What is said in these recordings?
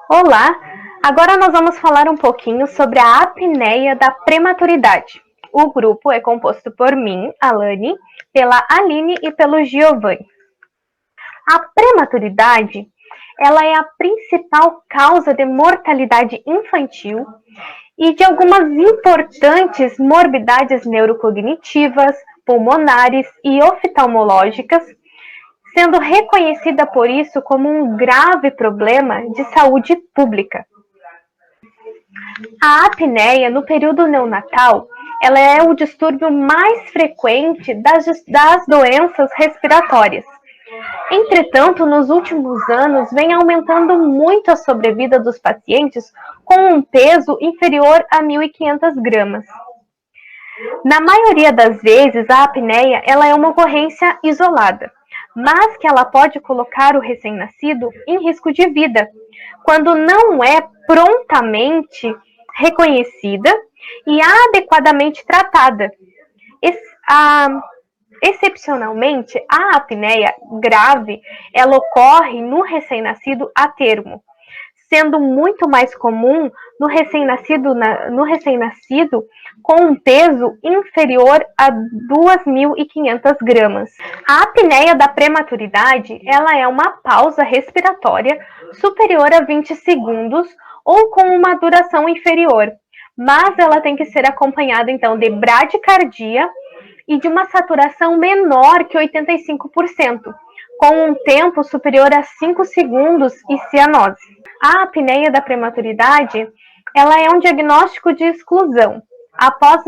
Olá! Agora nós vamos falar um pouquinho sobre a apneia da prematuridade. O grupo é composto por mim, Alane, pela Aline e pelo Giovanni. A prematuridade, ela é a principal causa de mortalidade infantil e de algumas importantes morbidades neurocognitivas, pulmonares e oftalmológicas, sendo reconhecida por isso como um grave problema de saúde pública. A apneia no período neonatal, ela é o distúrbio mais frequente das doenças respiratórias. Entretanto, nos últimos anos, vem aumentando muito a sobrevida dos pacientes com um peso inferior a 1.500 gramas. Na maioria das vezes, a apneia ela é uma ocorrência isolada, mas que ela pode colocar o recém-nascido em risco de vida, quando não é prontamente reconhecida e adequadamente tratada. Excepcionalmente, a apneia grave ela ocorre no recém-nascido a termo, sendo muito mais comum no recém-nascido com um peso inferior a 2.500 gramas. A apneia da prematuridade ela é uma pausa respiratória superior a 20 segundos ou com uma duração inferior, mas ela tem que ser acompanhada então de bradicardia e de uma saturação menor que 85%, com um tempo superior a 5 segundos e cianose. A apneia da prematuridade, ela é um diagnóstico de exclusão. Após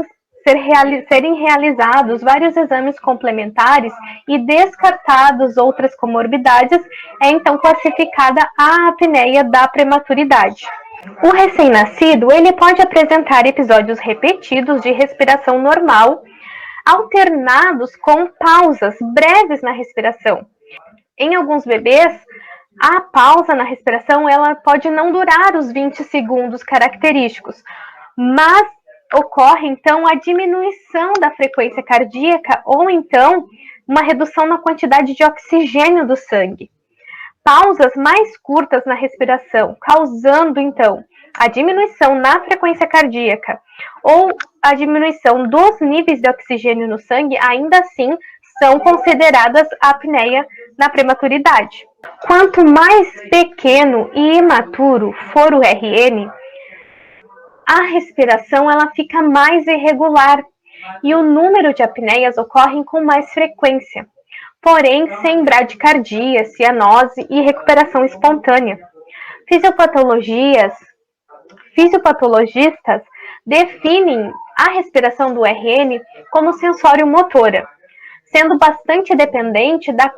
serem realizados vários exames complementares e descartados outras comorbidades, é então classificada a apneia da prematuridade. O recém-nascido, ele pode apresentar episódios repetidos de respiração normal, alternados com pausas breves na respiração. Em alguns bebês, a pausa na respiração ela pode não durar os 20 segundos característicos, mas ocorre então a diminuição da frequência cardíaca ou então uma redução na quantidade de oxigênio do sangue. Pausas mais curtas na respiração, causando então a diminuição na frequência cardíaca ou a diminuição dos níveis de oxigênio no sangue, ainda assim são consideradas apneia na prematuridade. Quanto mais pequeno e imaturo for o RN, a respiração ela fica mais irregular e o número de apneias ocorrem com mais frequência, porém sem bradicardia, cianose e recuperação espontânea. Fisiopatologistas definem a respiração do RN como sensório-motora, sendo bastante dependente da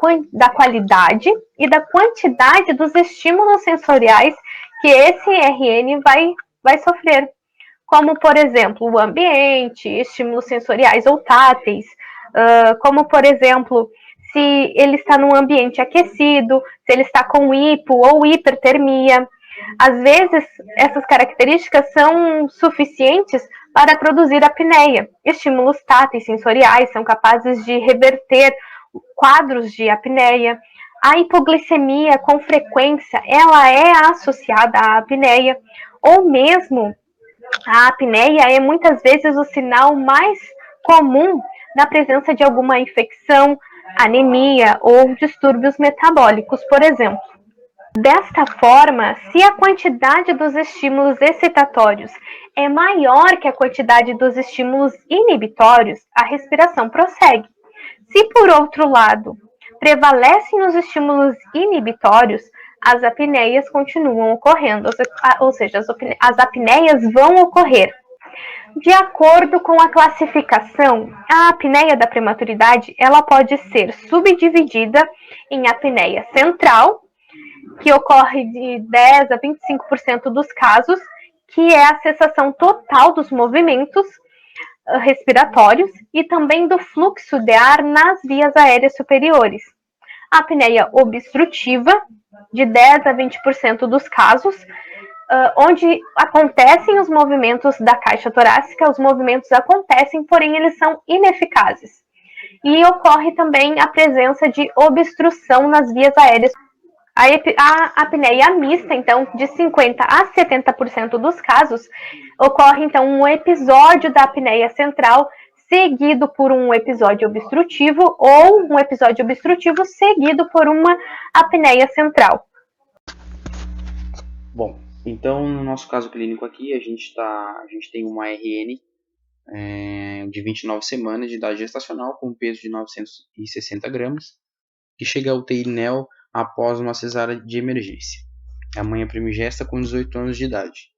qualidade e da quantidade dos estímulos sensoriais que esse RN vai sofrer, como, por exemplo, o ambiente, estímulos sensoriais ou táteis, como, por exemplo, se ele está num ambiente aquecido, se ele está com hipo ou hipertermia. Às vezes, essas características são suficientes para produzir apneia. Estímulos táteis sensoriais são capazes de reverter quadros de apneia. A hipoglicemia, com frequência, ela é associada à apneia, ou mesmo a apneia é muitas vezes o sinal mais comum na presença de alguma infecção, anemia ou distúrbios metabólicos, por exemplo. Desta forma, se a quantidade dos estímulos excitatórios é maior que a quantidade dos estímulos inibitórios, a respiração prossegue. Se, por outro lado, prevalecem os estímulos inibitórios, as apneias continuam ocorrendo, ou seja, as apneias vão ocorrer. De acordo com a classificação, a apneia da prematuridade ela pode ser subdividida em apneia central, que ocorre de 10 a 25% dos casos, que é a cessação total dos movimentos respiratórios e também do fluxo de ar nas vias aéreas superiores. A apneia obstrutiva, de 10 a 20% dos casos, onde acontecem os movimentos da caixa torácica, os movimentos acontecem, porém eles são ineficazes. E ocorre também a presença de obstrução nas vias aéreas. A apneia mista, então, de 50% a 70% dos casos, ocorre, então, um episódio da apneia central seguido por um episódio obstrutivo ou um episódio obstrutivo seguido por uma apneia central. Bom, então no nosso caso clínico aqui, a gente tem uma RN de 29 semanas de idade gestacional com peso de 960 gramas, que chega ao UTI NEO após uma cesárea de emergência. A mãe é primigesta com 18 anos de idade.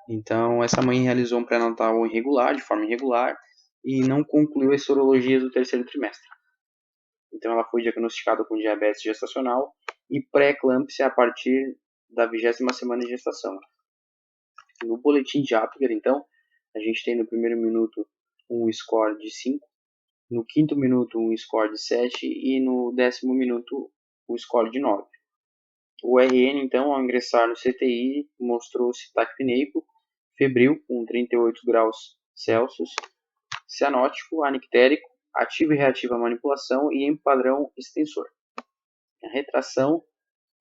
Então, essa mãe realizou um pré-natal irregular, de forma irregular, e não concluiu as sorologias do terceiro trimestre. Então, ela foi diagnosticada com diabetes gestacional e pré-eclâmpsia a partir da 20ª semana de gestação. No boletim de Apgar, então, a gente tem no primeiro minuto um score de 5, no quinto minuto um score de 7 e no 10º minuto o score de 9. O RN, então, ao ingressar no CTI, mostrou-se taquipneico, febril, com 38 graus Celsius, cianótico, anictérico, ativo e reativo à manipulação e em padrão extensor. A retração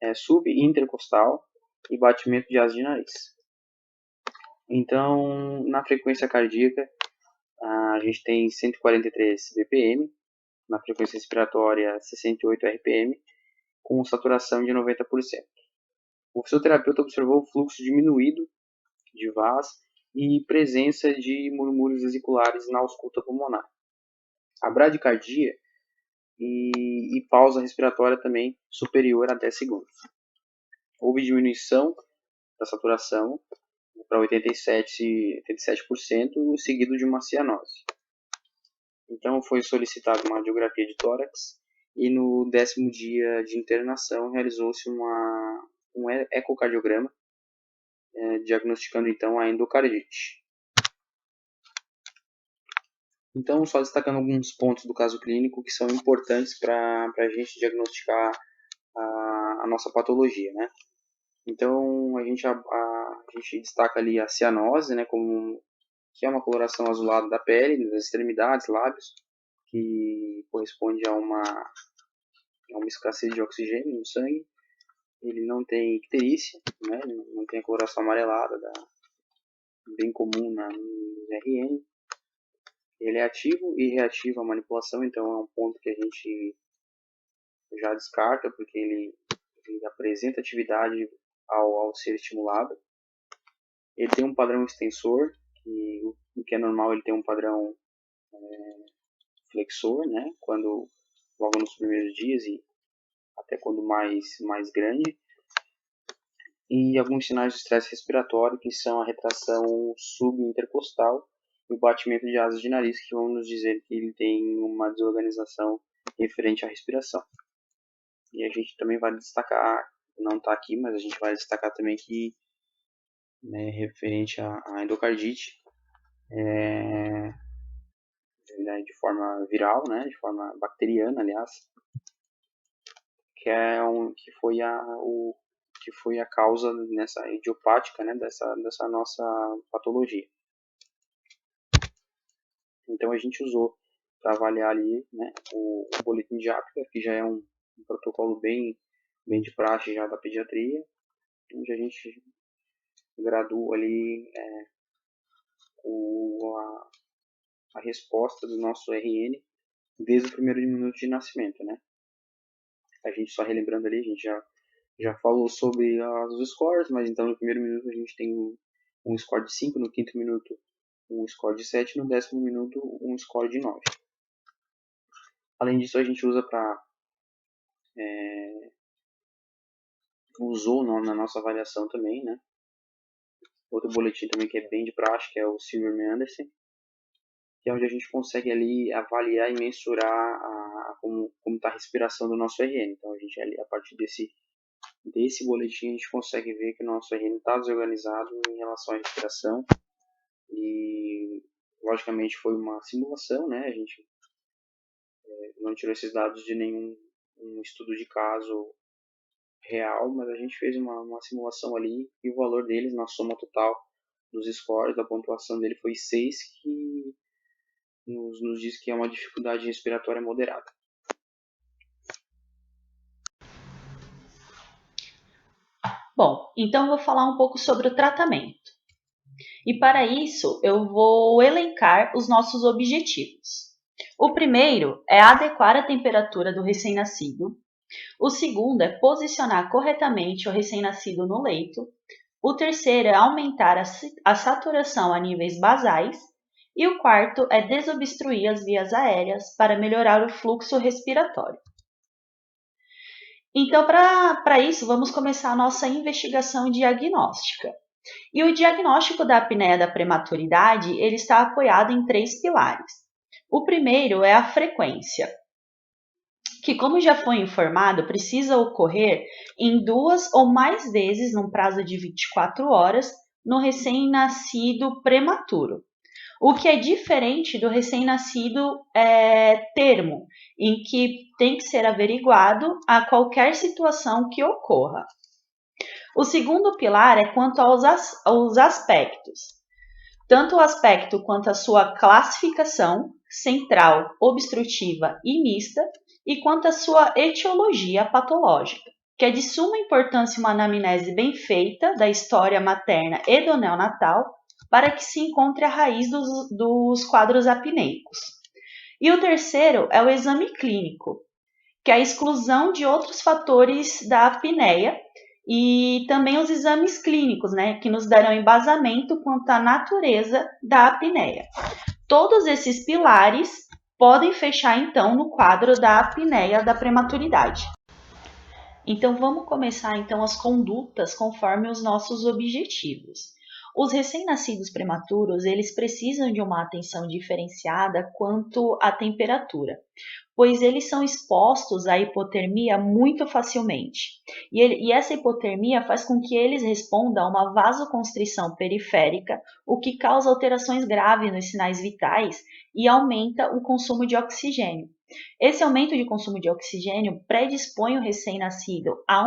é subintercostal e batimento de asa de nariz. Então, na frequência cardíaca, a gente tem 143 BPM, na frequência respiratória 68 RPM, com saturação de 90%. O fisioterapeuta observou o fluxo diminuído de VAS e presença de murmúrios vesiculares na ausculta pulmonar. A bradicardia e pausa respiratória também superior a 10 segundos. Houve diminuição da saturação para 87%, seguido de uma cianose. Então foi solicitada uma angiografia de tórax e no 10º dia de internação realizou-se um ecocardiograma, diagnosticando então a endocardite. Então, só destacando alguns pontos do caso clínico que são importantes para a gente diagnosticar a nossa patologia, né? Então, a gente destaca ali a cianose, né, que é uma coloração azulada da pele, das extremidades, lábios, que corresponde a uma escassez de oxigênio no sangue. Ele não tem icterícia, né, não tem a coloração amarelada, bem comum no RN. Ele é ativo e reativo à manipulação, então é um ponto que a gente já descarta, porque ele apresenta atividade ao ser estimulado. Ele tem um padrão extensor, que o que é normal ele tem um padrão flexor, né? Quando logo nos primeiros dias e até quando mais grande. E alguns sinais de estresse respiratório, que são a retração subintercostal e o batimento de asas de nariz, que vão nos dizer que ele tem uma desorganização referente à respiração. E a gente também vai destacar, não está aqui, mas a gente vai destacar também que, né, referente à endocardite, de forma viral, né, de forma bacteriana, aliás, que foi a causa nessa idiopática, né, dessa nossa patologia. Então a gente usou para avaliar ali, né, o boletim de Apgar, que já é um protocolo bem de praxe já da pediatria, onde a gente gradua ali a resposta do nosso RN desde o primeiro minuto de nascimento, né? A gente só relembrando ali, a gente já falou sobre os scores, mas então no primeiro minuto a gente tem um score de 5, no quinto minuto um score de 7, no 10º minuto um score de 9. Além disso, a gente usa usou na nossa avaliação também, né? Outro boletim também que é bem de praxe, que é o Silverman-Anderson, que é onde a gente consegue ali avaliar e mensurar como está a respiração do nosso RN. Então a gente ali, a partir desse boletim a gente consegue ver que o nosso RN está desorganizado em relação à respiração e logicamente foi uma simulação, né? A gente não tirou esses dados de nenhum estudo de caso real, mas a gente fez uma simulação ali e o valor deles na soma total dos scores, da pontuação dele foi 6, que nos diz que é uma dificuldade respiratória moderada. Bom, então eu vou falar um pouco sobre o tratamento. E para isso, eu vou elencar os nossos objetivos. O primeiro é adequar a temperatura do recém-nascido. O segundo é posicionar corretamente o recém-nascido no leito. O terceiro é aumentar a saturação a níveis basais. E o quarto é desobstruir as vias aéreas para melhorar o fluxo respiratório. Então, para isso, vamos começar a nossa investigação diagnóstica. E o diagnóstico da apneia da prematuridade, ele está apoiado em 3 pilares. O primeiro é a frequência, que, como já foi informado, precisa ocorrer em 2 ou mais vezes num prazo de 24 horas no recém-nascido prematuro. O que é diferente do recém-nascido termo, em que tem que ser averiguado a qualquer situação que ocorra. O segundo pilar é quanto aos aspectos. Tanto o aspecto quanto a sua classificação, central, obstrutiva e mista, e quanto a sua etiologia patológica, que é de suma importância uma anamnese bem feita da história materna e do neonatal, para que se encontre a raiz dos quadros apneicos. E o terceiro é o exame clínico, que é a exclusão de outros fatores da apneia e também os exames clínicos, né, que nos darão embasamento quanto à natureza da apneia. Todos esses pilares podem fechar, então, no quadro da apneia da prematuridade. Então, vamos começar, então, as condutas conforme os nossos objetivos. Os recém-nascidos prematuros, eles precisam de uma atenção diferenciada quanto à temperatura, pois eles são expostos à hipotermia muito facilmente. E essa hipotermia faz com que eles respondam a uma vasoconstrição periférica, o que causa alterações graves nos sinais vitais e aumenta o consumo de oxigênio. Esse aumento de consumo de oxigênio predispõe o recém-nascido a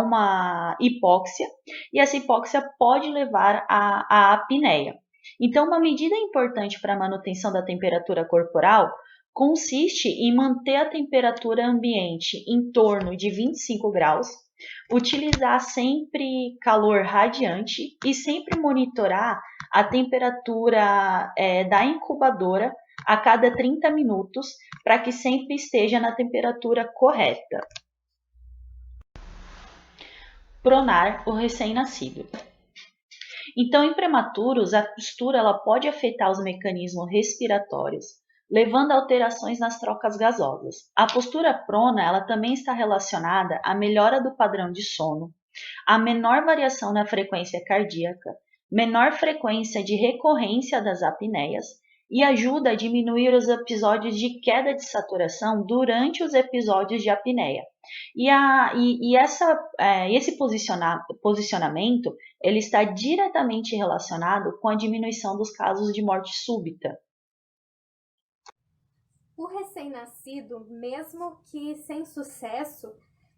uma hipóxia, e essa hipóxia pode levar à apneia. Então, uma medida importante para a manutenção da temperatura corporal consiste em manter a temperatura ambiente em torno de 25 graus, utilizar sempre calor radiante e sempre monitorar a temperatura da incubadora a cada 30 minutos para que sempre esteja na temperatura correta. Pronar o recém-nascido. Então, em prematuros, a postura ela pode afetar os mecanismos respiratórios, levando a alterações nas trocas gasosas. A postura prona ela também está relacionada à melhora do padrão de sono, a menor variação na frequência cardíaca, menor frequência de recorrência das apneias e ajuda a diminuir os episódios de queda de saturação durante os episódios de apneia. Esse posicionamento ele está diretamente relacionado com a diminuição dos casos de morte súbita. O recém-nascido, mesmo que sem sucesso,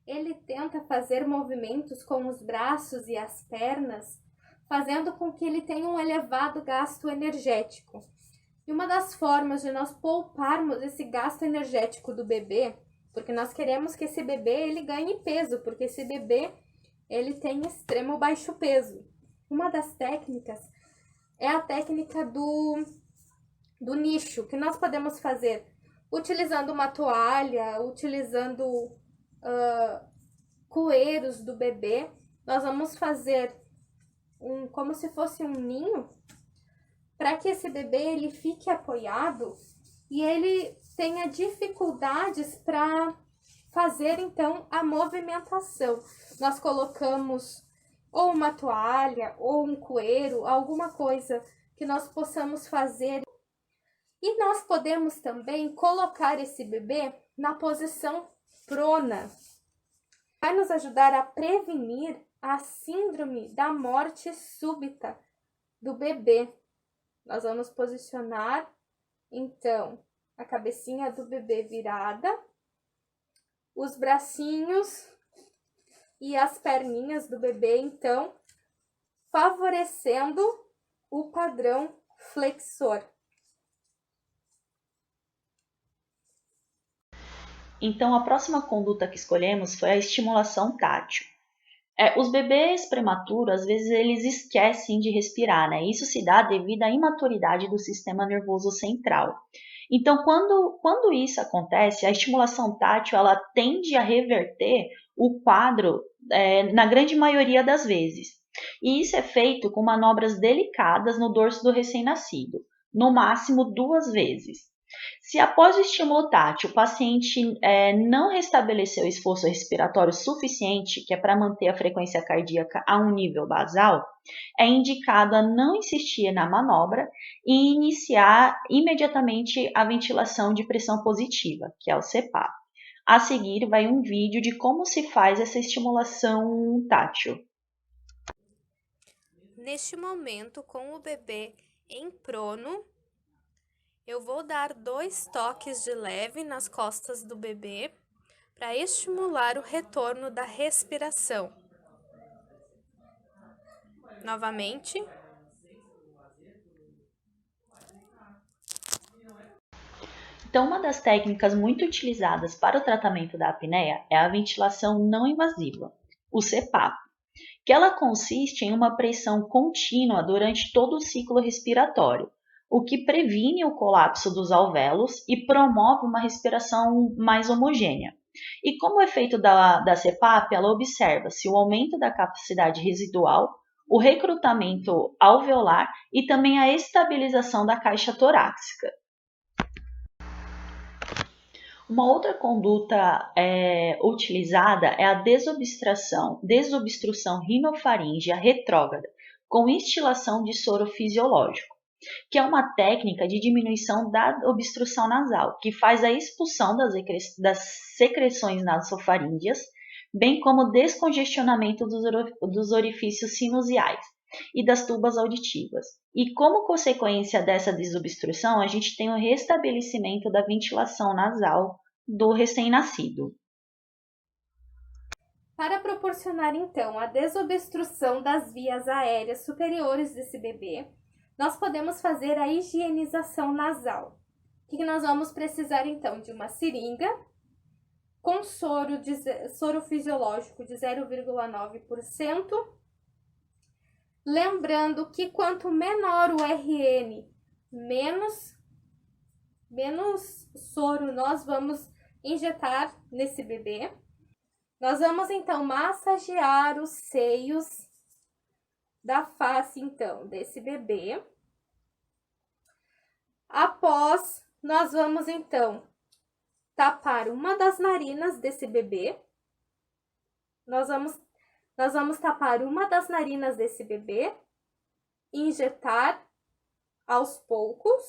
ele tenta fazer movimentos com os braços e as pernas, fazendo com que ele tenha um elevado gasto energético. E uma das formas de nós pouparmos esse gasto energético do bebê, porque nós queremos que esse bebê ele ganhe peso, porque esse bebê ele tem extremo baixo peso. Uma das técnicas é a técnica do nicho, que nós podemos fazer utilizando uma toalha, utilizando coeiros do bebê. Nós vamos fazer como se fosse um ninho, para que esse bebê ele fique apoiado e ele tenha dificuldades para fazer então a movimentação. Nós colocamos ou uma toalha ou um coeiro, alguma coisa que nós possamos fazer. E nós podemos também colocar esse bebê na posição prona. Vai nos ajudar a prevenir a síndrome da morte súbita do bebê. Nós vamos posicionar, então, a cabecinha do bebê virada, os bracinhos e as perninhas do bebê, então, favorecendo o padrão flexor. Então, a próxima conduta que escolhemos foi a estimulação tátil. Os bebês prematuros, às vezes, eles esquecem de respirar, né? Isso se dá devido à imaturidade do sistema nervoso central. Então, quando isso acontece, a estimulação tátil ela tende a reverter o quadro na grande maioria das vezes. E isso é feito com manobras delicadas no dorso do recém-nascido, no máximo 2 vezes. Se após o estímulo tátil o paciente não restabeleceu o esforço respiratório suficiente, que é para manter a frequência cardíaca a um nível basal, é indicado a não insistir na manobra e iniciar imediatamente a ventilação de pressão positiva, que é o CPAP. A seguir vai um vídeo de como se faz essa estimulação tátil. Neste momento, com o bebê em prono, eu vou dar 2 toques de leve nas costas do bebê para estimular o retorno da respiração. Novamente. Então, uma das técnicas muito utilizadas para o tratamento da apneia é a ventilação não invasiva, o CPAP, que ela consiste em uma pressão contínua durante todo o ciclo respiratório, o que previne o colapso dos alvéolos e promove uma respiração mais homogênea. E como efeito da CPAP, ela observa-se o aumento da capacidade residual, o recrutamento alveolar e também a estabilização da caixa torácica. Uma outra conduta utilizada é a desobstrução rinofaríngea retrógrada, com instilação de soro fisiológico, que é uma técnica de diminuição da obstrução nasal, que faz a expulsão das secreções nasofaríngeas, bem como descongestionamento dos orifícios sinusiais e das tubas auditivas. E como consequência dessa desobstrução, a gente tem o restabelecimento da ventilação nasal do recém-nascido. Para proporcionar, então, a desobstrução das vias aéreas superiores desse bebê, nós podemos fazer a higienização nasal. O que nós vamos precisar, então? De uma seringa com soro fisiológico de 0,9%. Lembrando que quanto menor o RN, menos soro nós vamos injetar nesse bebê. Nós vamos, então, massagear os seios da face, então, desse bebê. Após, nós vamos, então, tapar uma das narinas desse bebê. Nós vamos tapar uma das narinas desse bebê, injetar aos poucos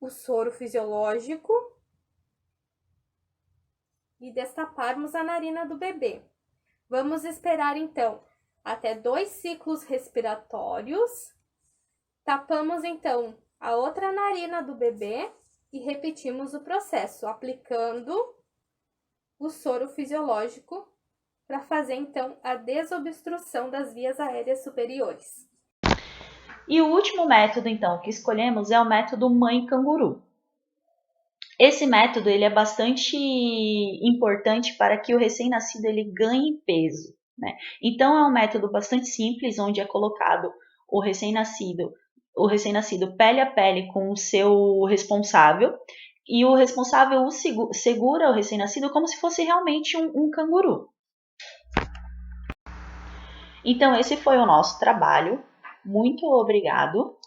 o soro fisiológico e destaparmos a narina do bebê. Vamos esperar, então, até 2 ciclos respiratórios. Tapamos, então, a outra narina do bebê e repetimos o processo, aplicando o soro fisiológico para fazer, então, a desobstrução das vias aéreas superiores. E o último método, então, que escolhemos é o método mãe canguru. Esse método ele é bastante importante para que o recém-nascido ele ganhe peso, né? Então, é um método bastante simples, onde é colocado o recém-nascido pele a pele com o seu responsável, e o responsável segura o recém-nascido como se fosse realmente um canguru. Então, esse foi o nosso trabalho. Muito obrigado.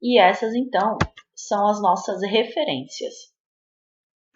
E essas, então, são as nossas referências.